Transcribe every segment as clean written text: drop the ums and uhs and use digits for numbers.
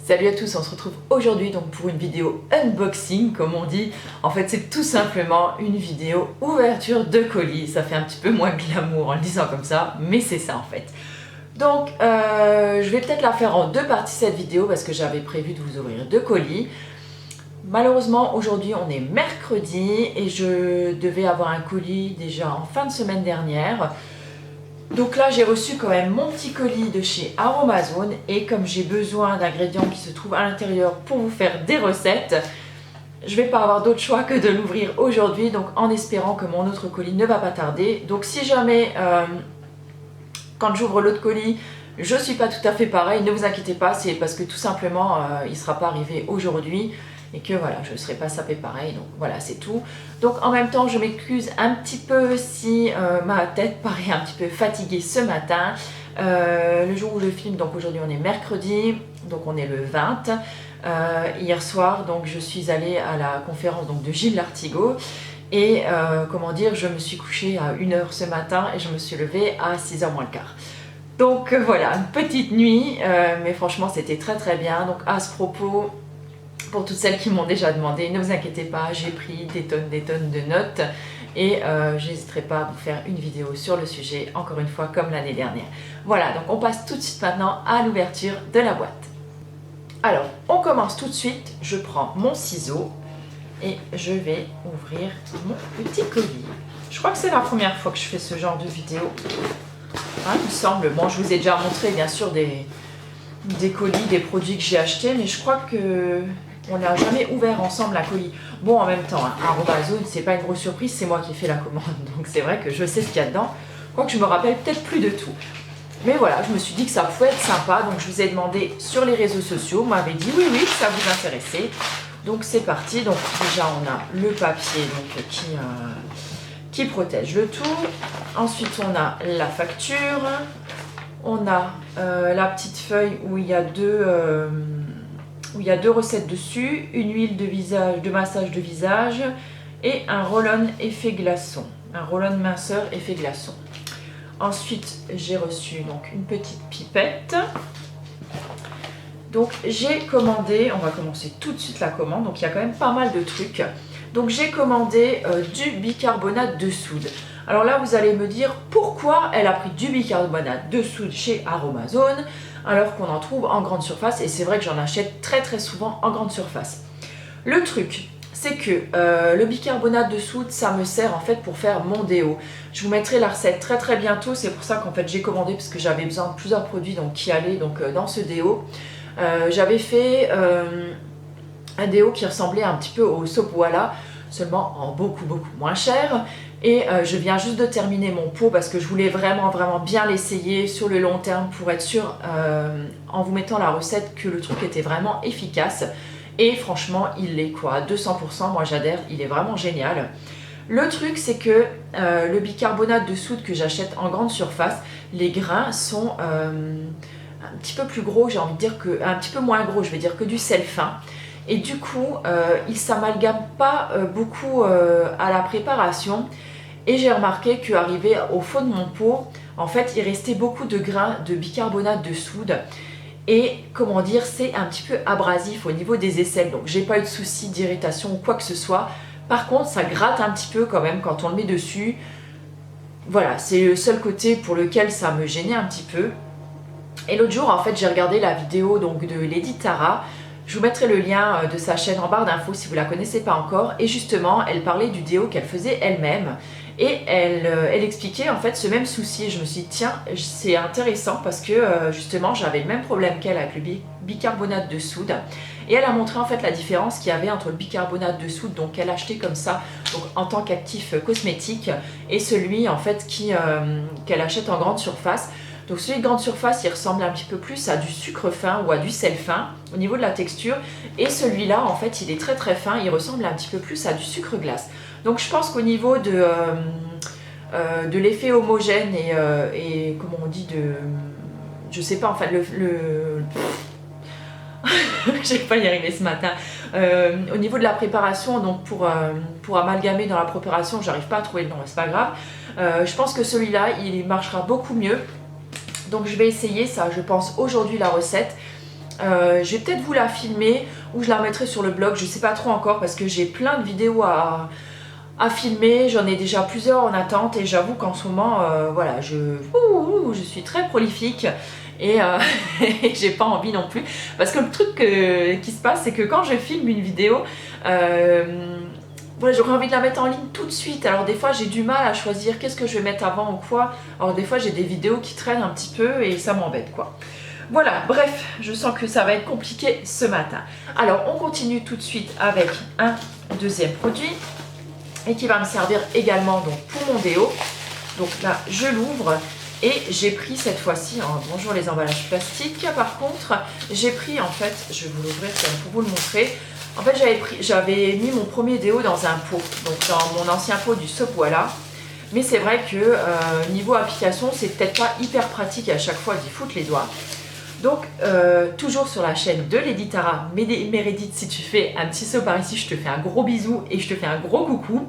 Salut à tous, on se retrouve aujourd'hui donc pour une vidéo unboxing comme on dit. En fait c'est tout simplement une vidéo ouverture de colis. Ça fait un petit peu moins glamour en le disant comme ça, mais c'est ça en fait. Donc je vais peut-être la faire en deux parties cette vidéo parce que j'avais prévu de vous ouvrir deux colis. Malheureusement aujourd'hui on est mercredi et je devais avoir un colis déjà en fin de semaine dernière. Donc là j'ai reçu quand même mon petit colis de chez Aromazone et comme j'ai besoin d'ingrédients qui se trouvent à l'intérieur pour vous faire des recettes, je vais pas avoir d'autre choix que de l'ouvrir aujourd'hui, donc en espérant que mon autre colis ne va pas tarder. Donc si jamais quand j'ouvre l'autre colis je suis pas tout à fait pareil, ne vous inquiétez pas, c'est parce que tout simplement il sera pas arrivé aujourd'hui et que voilà, je ne serai pas sapée pareil, donc voilà, c'est tout. Donc en même temps, je m'excuse un petit peu si ma tête paraît un petit peu fatiguée ce matin. Le jour où je filme, donc aujourd'hui on est mercredi, donc on est le 20. Hier soir, donc je suis allée à la conférence donc, de Gilles Lartigot. Et comment dire, je me suis couchée à 1h ce matin et je me suis levée à 6h moins le quart. Donc voilà, une petite nuit, mais franchement c'était très très bien. Donc à ce propos, pour toutes celles qui m'ont déjà demandé, ne vous inquiétez pas, j'ai pris des tonnes de notes et je n'hésiterai pas à vous faire une vidéo sur le sujet, encore une fois comme l'année dernière. Voilà, donc on passe tout de suite maintenant à l'ouverture de la boîte. Alors, on commence tout de suite, je prends mon ciseau et je vais ouvrir mon petit colis. Je crois que c'est la première fois que je fais ce genre de vidéo. Hein, il me semble, bon je vous ai déjà montré bien sûr des colis, des produits que j'ai achetés, mais je crois que on n'a jamais ouvert ensemble un colis. Bon, en même temps, hein, Aromazone, c'est pas une grosse surprise, c'est moi qui ai fait la commande. Donc c'est vrai que je sais ce qu'il y a dedans. Quoique je me rappelle peut-être plus de tout. Mais voilà, je me suis dit que ça pouvait être sympa. Donc je vous ai demandé sur les réseaux sociaux. Vous m'avez dit oui, que ça vous intéressait. Donc c'est parti. Donc déjà, on a le papier donc, qui protège le tout. Ensuite, on a la facture. On a la petite feuille où il y a deux recettes dessus, une huile de visage, de massage de visage et un roll-on effet glaçon, un roll-on minceur effet glaçon. Ensuite, j'ai reçu donc une petite pipette. Donc j'ai commandé, on va commencer tout de suite la commande, donc il y a quand même pas mal de trucs. Donc j'ai commandé du bicarbonate de soude. Alors là, vous allez me dire pourquoi elle a pris du bicarbonate de soude chez Aromazone alors qu'on en trouve en grande surface et c'est vrai que j'en achète très souvent en grande surface. Le truc, c'est que le bicarbonate de soude, ça me sert en fait pour faire mon déo. Je vous mettrai la recette très bientôt, c'est pour ça qu'en fait j'ai commandé parce que j'avais besoin de plusieurs produits donc, qui allaient donc, dans ce déo. J'avais fait un déo qui ressemblait un petit peu au Soap Walla, seulement en beaucoup moins cher. Et je viens juste de terminer mon pot parce que je voulais vraiment bien l'essayer sur le long terme pour être sûre en vous mettant la recette que le truc était vraiment efficace. Et franchement il l'est quoi, 200%, moi j'adhère, il est vraiment génial. Le truc c'est que le bicarbonate de soude que j'achète en grande surface, les grains sont un petit peu plus gros, j'ai envie de dire que, un petit peu moins gros, je vais dire que du sel fin. Et du coup, il ne s'amalgame pas beaucoup à la préparation. Et j'ai remarqué qu'arrivé au fond de mon pot, en fait, il restait beaucoup de grains de bicarbonate de soude. Et comment dire, c'est un petit peu abrasif au niveau des aisselles. Donc, j'ai pas eu de souci d'irritation ou quoi que ce soit. Par contre, ça gratte un petit peu quand même quand on le met dessus. Voilà, c'est le seul côté pour lequel ça me gênait un petit peu. Et l'autre jour, en fait, j'ai regardé la vidéo donc, de Lady Tara. Je vous mettrai le lien de sa chaîne en barre d'infos si vous ne la connaissez pas encore. Et justement, elle parlait du déo qu'elle faisait elle-même. Et elle expliquait en fait ce même souci. Et je me suis dit, tiens, c'est intéressant parce que justement, j'avais le même problème qu'elle avec le bicarbonate de soude. Et elle a montré en fait la différence qu'il y avait entre le bicarbonate de soude, donc qu'elle achetait comme ça, donc en tant qu'actif cosmétique, et celui en fait qu'elle achète en grande surface. Donc celui de grande surface, il ressemble un petit peu plus à du sucre fin ou à du sel fin au niveau de la texture. Et celui-là, en fait, il est très fin, il ressemble un petit peu plus à du sucre glace. Donc je pense qu'au niveau de l'effet homogène et comment on dit je sais pas, en fait, je vais pas y arriver ce matin. Au niveau de la préparation, donc pour amalgamer dans la préparation, j'arrive pas à trouver le nom, c'est pas grave. Je pense que celui-là, il marchera beaucoup mieux. Donc je vais essayer ça, je pense, aujourd'hui la recette. Je vais peut-être vous la filmer ou je la remettrai sur le blog, je sais pas trop encore parce que j'ai plein de vidéos à filmer, j'en ai déjà plusieurs en attente et j'avoue qu'en ce moment, voilà, je suis très prolifique et j'ai pas envie non plus parce que le truc qui se passe c'est que quand je filme une vidéo, voilà, j'aurais envie de la mettre en ligne tout de suite. Alors des fois j'ai du mal à choisir qu'est-ce que je vais mettre avant ou quoi. Alors des fois j'ai des vidéos qui traînent un petit peu et ça m'embête quoi. Voilà, bref, je sens que ça va être compliqué ce matin. Alors on continue tout de suite avec un deuxième produit et qui va me servir également donc, pour mon déo. Donc là je l'ouvre et j'ai pris cette fois-ci, bonjour les emballages plastiques, par contre j'ai pris en fait, je vais vous l'ouvrir pour vous le montrer. En fait, j'avais mis mon premier déo dans un pot, donc dans mon ancien pot du Soap Voilà. Mais c'est vrai que niveau application, c'est peut-être pas hyper pratique à chaque fois d'y foutre les doigts. Donc, toujours sur la chaîne de Lady Tara, Meredith, si tu fais un petit saut par ici, je te fais un gros bisou et je te fais un gros coucou.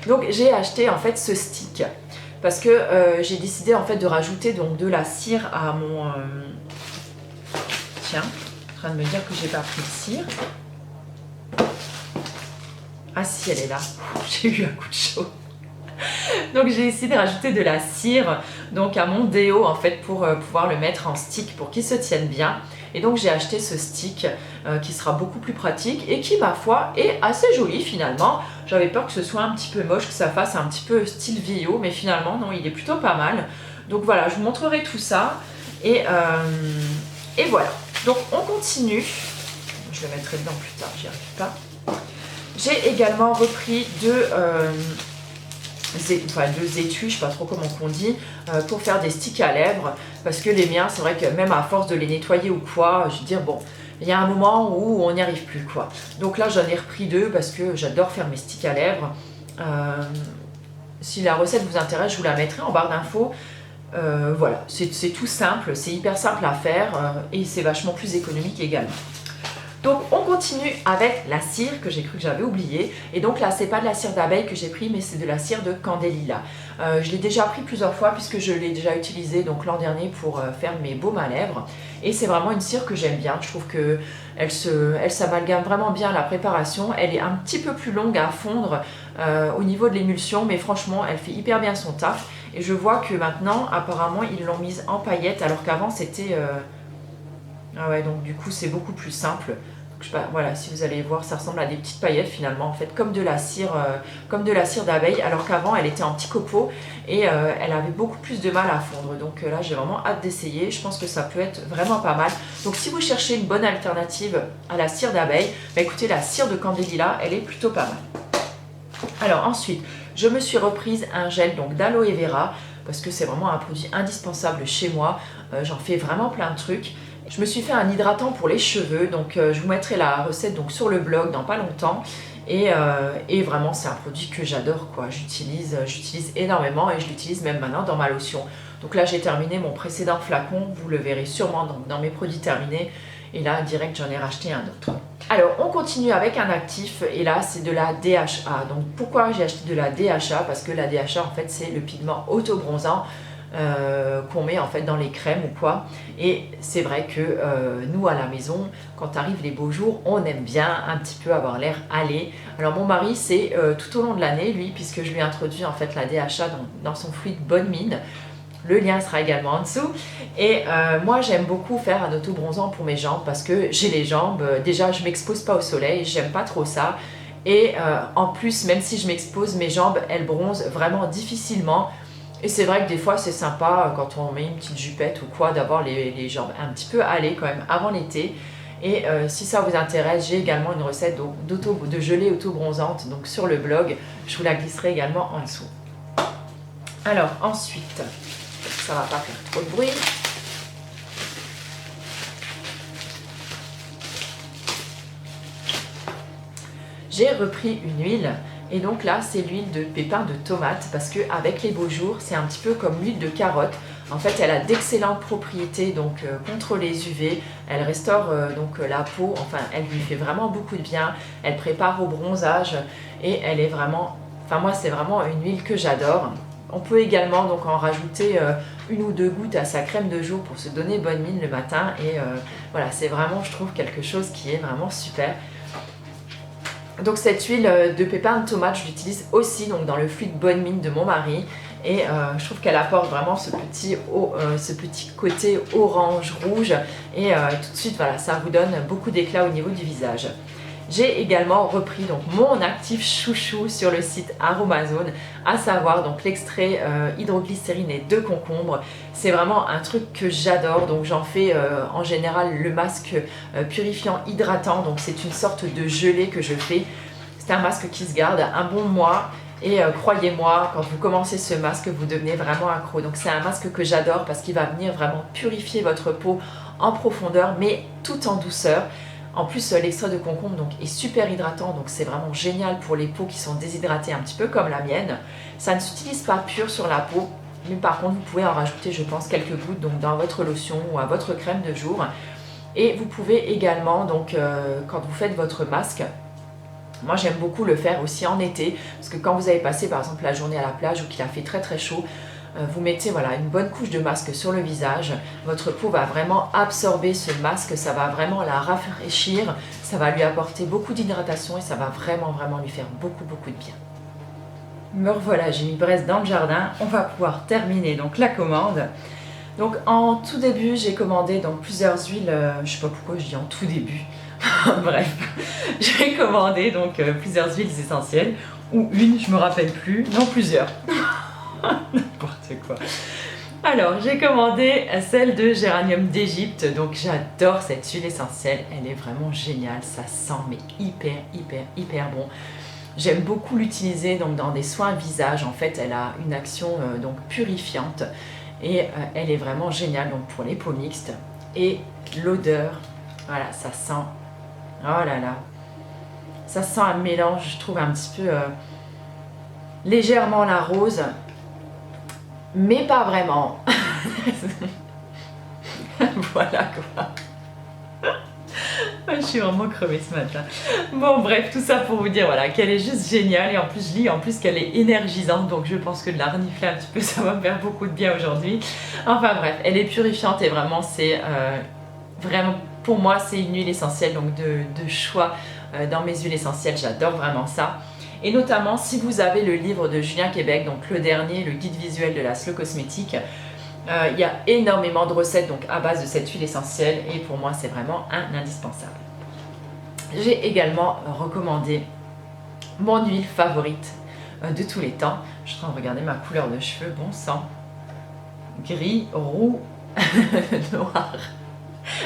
Donc, j'ai acheté en fait ce stick parce que j'ai décidé en fait de rajouter donc de la cire à mon... Tiens, en train de me dire que j'ai pas pris de cire. Ah si, elle est là. J'ai eu un coup de chaud. Donc j'ai essayé de rajouter de la cire donc à mon déo en fait pour pouvoir le mettre en stick pour qu'il se tienne bien. Et donc j'ai acheté ce stick qui sera beaucoup plus pratique et qui ma foi est assez joli finalement. J'avais peur que ce soit un petit peu moche, que ça fasse un petit peu style vieillot, mais finalement non, il est plutôt pas mal. Donc voilà, je vous montrerai tout ça et voilà. Donc on continue. Je le mettrai dedans plus tard, j'y arrive pas. J'ai également repris deux étuis, je sais pas trop comment on dit, pour faire des sticks à lèvres. Parce que les miens, c'est vrai que même à force de les nettoyer ou quoi, je veux dire, bon, il y a un moment où on n'y arrive plus, quoi. Donc là, j'en ai repris deux parce que j'adore faire mes sticks à lèvres. Si la recette vous intéresse, je vous la mettrai en barre d'infos. Voilà, c'est tout simple, c'est hyper simple à faire et c'est vachement plus économique également. Donc on continue avec la cire que j'ai cru que j'avais oubliée. Et donc là c'est pas de la cire d'abeille que j'ai pris mais c'est de la cire de Candelilia. Je l'ai déjà pris plusieurs fois puisque je l'ai déjà utilisée donc l'an dernier pour faire mes baumes à lèvres. Et c'est vraiment une cire que j'aime bien. Je trouve que elle s'amalgame vraiment bien à la préparation. Elle est un petit peu plus longue à fondre au niveau de l'émulsion mais franchement elle fait hyper bien son taf. Et je vois que maintenant apparemment ils l'ont mise en paillettes alors qu'avant c'était... Ah ouais, donc du coup c'est beaucoup plus simple. Donc, je sais pas, voilà, si vous allez voir, ça ressemble à des petites paillettes finalement, en fait, comme de la cire d'abeille, alors qu'avant elle était en petits copeaux et elle avait beaucoup plus de mal à fondre. Donc là j'ai vraiment hâte d'essayer, je pense que ça peut être vraiment pas mal. Donc si vous cherchez une bonne alternative à la cire d'abeille, bah, écoutez, la cire de Candelilia, elle est plutôt pas mal. Alors ensuite, je me suis reprise un gel donc d'aloe vera, parce que c'est vraiment un produit indispensable chez moi, j'en fais vraiment plein de trucs. Je me suis fait un hydratant pour les cheveux, donc je vous mettrai la recette donc sur le blog dans pas longtemps. Et vraiment c'est un produit que j'adore quoi, j'utilise énormément et je l'utilise même maintenant dans ma lotion. Donc là j'ai terminé mon précédent flacon, vous le verrez sûrement dans mes produits terminés. Et là direct j'en ai racheté un autre. Alors on continue avec un actif et là c'est de la DHA. Donc pourquoi j'ai acheté de la DHA? Parce que la DHA en fait c'est le pigment auto-bronzant qu'on met en fait dans les crèmes ou quoi. Et c'est vrai que nous à la maison, quand arrivent les beaux jours, on aime bien un petit peu avoir l'air allé. Alors mon mari c'est tout au long de l'année lui, puisque je lui ai introduit en fait la DHA dans son fluide Bonne Mine. Le lien sera également en dessous. Et moi j'aime beaucoup faire un auto-bronzant pour mes jambes parce que j'ai les jambes, déjà je m'expose pas au soleil, j'aime pas trop ça. Et en plus, même si je m'expose, mes jambes elles bronzent vraiment difficilement. Et c'est vrai que des fois c'est sympa quand on met une petite jupette ou quoi d'avoir les jambes un petit peu allées quand même avant l'été. Et si ça vous intéresse, j'ai également une recette de gelée auto-bronzante donc sur le blog. Je vous la glisserai également en dessous. Alors ensuite, ça va pas faire trop de bruit. J'ai repris une huile. Et donc là, c'est l'huile de pépins de tomate parce qu'avec les beaux jours, c'est un petit peu comme l'huile de carotte. En fait, elle a d'excellentes propriétés donc contre les UV. Elle restaure donc la peau. Enfin, elle lui fait vraiment beaucoup de bien. Elle prépare au bronzage et elle est vraiment... Enfin, moi, c'est vraiment une huile que j'adore. On peut également donc en rajouter une ou deux gouttes à sa crème de jour pour se donner bonne mine le matin. Et voilà, c'est vraiment, je trouve, quelque chose qui est vraiment super. Donc cette huile de pépins de tomate, je l'utilise aussi donc, dans le fluide bonne mine de mon mari. Et je trouve qu'elle apporte vraiment ce petit côté orange, rouge. Et tout de suite, voilà, ça vous donne beaucoup d'éclat au niveau du visage. J'ai également repris donc, mon actif chouchou sur le site Aromazone, à savoir donc l'extrait hydroglycériné de concombre. C'est vraiment un truc que j'adore, donc j'en fais en général le masque purifiant hydratant, donc c'est une sorte de gelée que je fais. C'est un masque qui se garde un bon mois. Et croyez-moi, quand vous commencez ce masque, vous devenez vraiment accro. Donc c'est un masque que j'adore parce qu'il va venir vraiment purifier votre peau en profondeur, mais tout en douceur. En plus, l'extrait de concombre donc, est super hydratant, donc c'est vraiment génial pour les peaux qui sont déshydratées, un petit peu comme la mienne. Ça ne s'utilise pas pur sur la peau, mais par contre, vous pouvez en rajouter, je pense, quelques gouttes donc, dans votre lotion ou à votre crème de jour. Et vous pouvez également, donc, quand vous faites votre masque, moi j'aime beaucoup le faire aussi en été, parce que quand vous avez passé par exemple la journée à la plage ou qu'il a fait très très chaud, vous mettez voilà, une bonne couche de masque sur le visage, votre peau va vraiment absorber ce masque, ça va vraiment la rafraîchir, ça va lui apporter beaucoup d'hydratation et ça va vraiment lui faire beaucoup de bien. Me revoilà, j'ai mis Brest dans le jardin, on va pouvoir terminer donc la commande. Donc en tout début j'ai commandé donc plusieurs huiles, je sais pas pourquoi je dis en tout début, bref, j'ai commandé donc plusieurs huiles essentielles, ou une, je me rappelle plus, non plusieurs. N'importe quoi. Alors, j'ai commandé celle de Géranium d'Égypte. Donc, j'adore cette huile essentielle. Elle est vraiment géniale. Ça sent mais hyper bon. J'aime beaucoup l'utiliser donc dans des soins visage. En fait, elle a une action donc purifiante et elle est vraiment géniale donc pour les peaux mixtes. Et l'odeur, voilà, ça sent. Oh là là, ça sent un mélange. Je trouve un petit peu légèrement la rose. Mais pas vraiment. Voilà quoi. Je suis vraiment crevée ce matin. Bon bref, tout ça pour vous dire voilà, qu'elle est juste géniale. Et en plus je lis en plus qu'elle est énergisante. Donc je pense que de la renifler un petit peu, ça va me faire beaucoup de bien aujourd'hui. Enfin bref, elle est purifiante et vraiment c'est vraiment pour moi c'est une huile essentielle. Donc de choix dans mes huiles essentielles, j'adore vraiment ça. Et notamment si vous avez le livre de Julien Québec, donc le dernier, le guide visuel de la slow cosmétique, il y a énormément de recettes donc, à base de cette huile essentielle et pour moi c'est vraiment un indispensable. J'ai également recommandé mon huile favorite de tous les temps. Je suis en train de regarder ma couleur de cheveux, bon sang, gris, roux, noir.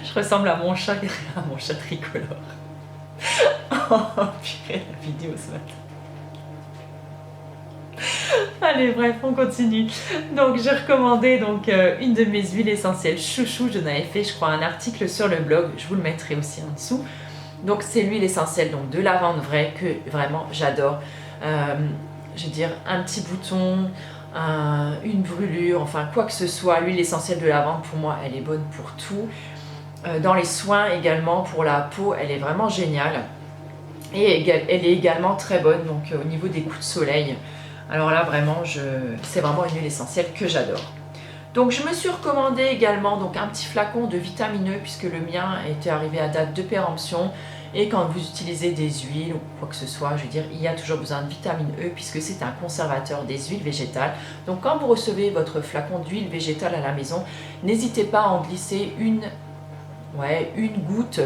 Je ressemble à mon chat tricolore. Oh purée, la vidéo ce matin. Allez, bref, on continue. Donc, j'ai recommandé donc, une de mes huiles essentielles chouchou. J'en avais fait, je crois, un article sur le blog. Je vous le mettrai aussi en dessous. Donc, c'est l'huile essentielle donc, de lavande vraie que vraiment j'adore. Je veux dire, un petit bouton, une brûlure, enfin quoi que ce soit. L'huile essentielle de lavande, pour moi, elle est bonne pour tout. Dans les soins également, pour la peau, elle est vraiment géniale. Et elle est également très bonne donc, au niveau des coups de soleil. Alors là, vraiment, c'est vraiment une huile essentielle que j'adore. Donc, je me suis recommandé également donc, un petit flacon de vitamine E, puisque le mien était arrivé à date de péremption. Et quand vous utilisez des huiles ou quoi que ce soit, je veux dire, il y a toujours besoin de vitamine E, puisque c'est un conservateur des huiles végétales. Donc, quand vous recevez votre flacon d'huile végétale à la maison, n'hésitez pas à en glisser une goutte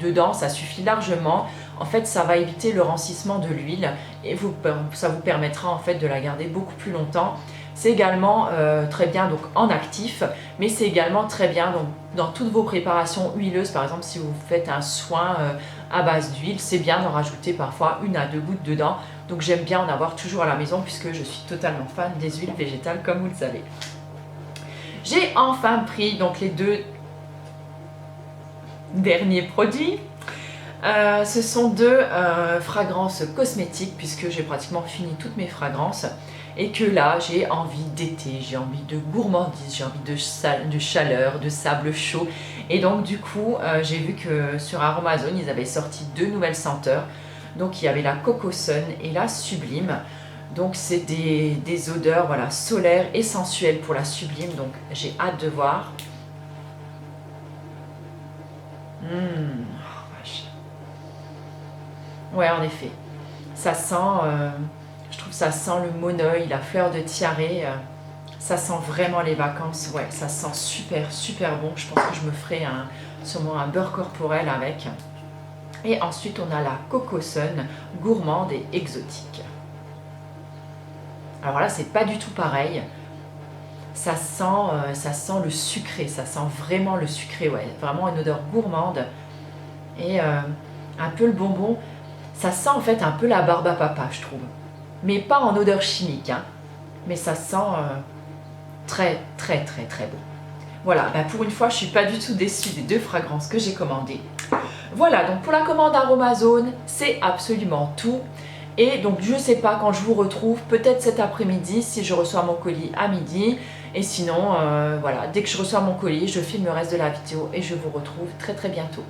dedans, ça suffit largement. En fait, ça va éviter le rancissement de l'huile et ça vous permettra en fait de la garder beaucoup plus longtemps. C'est également très bien donc, en actif, mais c'est également très bien donc, dans toutes vos préparations huileuses. Par exemple, si vous faites un soin à base d'huile, c'est bien d'en rajouter parfois 1 à 2 gouttes dedans. Donc j'aime bien en avoir toujours à la maison puisque je suis totalement fan des huiles végétales comme vous le savez. J'ai enfin pris donc les 2 derniers produits. Ce sont 2 fragrances cosmétiques puisque j'ai pratiquement fini toutes mes fragrances et que là j'ai envie d'été, j'ai envie de gourmandise, j'ai envie de chaleur, de sable chaud et donc du coup j'ai vu que sur Aromazone ils avaient sorti 2 nouvelles senteurs. Donc il y avait la Coco Sun et la Sublime. Donc c'est des odeurs voilà, solaires et sensuelles pour la sublime. Donc j'ai hâte de voir. Oh, vache. Ouais, en effet. Ça sent, je trouve que ça sent le monoeil, la fleur de tiare. Ça sent vraiment les vacances. Ouais, ça sent super, super bon. Je pense que je me ferai sûrement un beurre corporel avec. Et ensuite, on a la Coco Sun, gourmande et exotique. Alors là, c'est pas du tout pareil. Ça sent le sucré, ça sent vraiment le sucré, ouais. Vraiment une odeur gourmande. Et un peu le bonbon. Ça sent en fait un peu la barbe à papa, je trouve. Mais pas en odeur chimique, hein. Mais ça sent très, très, très, très bon. Voilà, bah pour une fois, je suis pas du tout déçue des 2 fragrances que j'ai commandées. Voilà, donc pour la commande Aromazone, c'est absolument tout. Et donc je sais pas quand je vous retrouve, peut-être cet après-midi si je reçois mon colis à midi. Et sinon, voilà, dès que je reçois mon colis, je filme le reste de la vidéo et je vous retrouve très très bientôt.